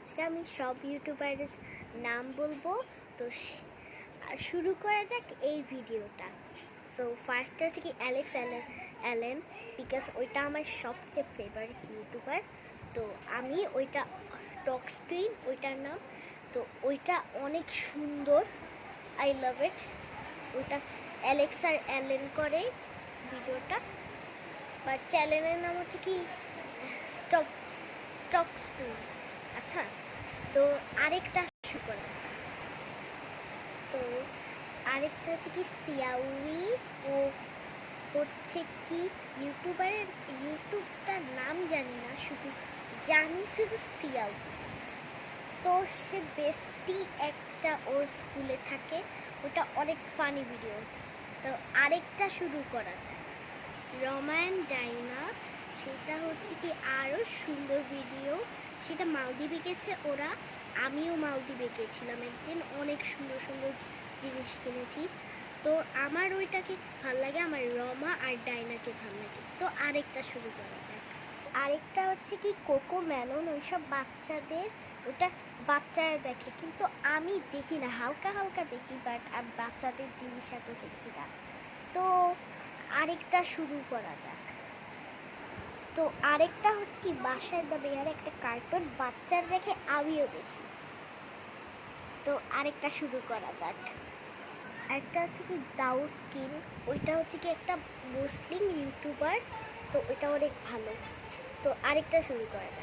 আজকে আমি সব ইউটিউবারের নাম বলবো। তো শুরু করা যাক এই ভিডিওটা। সো ফার্স্ট হচ্ছে কি অ্যালেক্স অ্যালেন, বিকজ ওইটা আমার সবচেয়ে ফেভারিট ইউটিউবার। তো আমি ওইটা টক স্ট্রিম ওইটার নাম, তো ওইটা অনেক সুন্দর, আই লাভ ইট। ওইটা অ্যালেক্স আর অ্যালেন করে ভিডিওটা, বাট চ্যানেলের নাম হচ্ছে কি স্টক স্ট্রিম। আচ্ছা, তো আরেকটা শুরু করা। তো আরেকটা হচ্ছে কি সিয়াউই, ও হচ্ছে কি ইউটিউবটার নাম জানি না, শুধু সিয়াউই। তো সে বেস্টি একটা ওর স্কুলে থাকে, ওটা অনেক ফানি ভিডিও। তো আরেকটা শুরু করা যায় রমা অ্যান্ড ডাইনা, সেটা হচ্ছে কি আরও সুন্দর ভিডিও। সেটা মালদ্বীপে গেছে ওরা, আমিও মালদ্বীপে গেছিলাম একদিন, অনেক সুন্দর সুন্দর জিনিস কিনেছি। তো আমার ওইটাকে ভাল লাগে, আমার রমা আর ডাইনাকে ভাল লাগে। তো আরেকটা শুরু করা যায়। আরেকটা হচ্ছে কি কোকো মেলন, ওইসব বাচ্চাদের, ওটা বাচ্চারা দেখে, কিন্তু আমি দেখি না, হালকা হালকা দেখি, বাট আর বাচ্চাদের জিনিস এত দেখি না। তো আরেকটা শুরু করা যাক। তো আরেকটা হচ্ছে কি বাসায় দ্য বেয়ার, একটা কার্টুন বাচ্চার দেখে, আমিও দেখি। তো আরেকটা শুরু করা যাক। একটা হচ্ছে কি দাউদ কিং, ওইটা হচ্ছে কি একটা মুসলিম ইউটিউবার, তো ওইটা অনেক ভালো। তো আরেকটা শুরু করা যাক।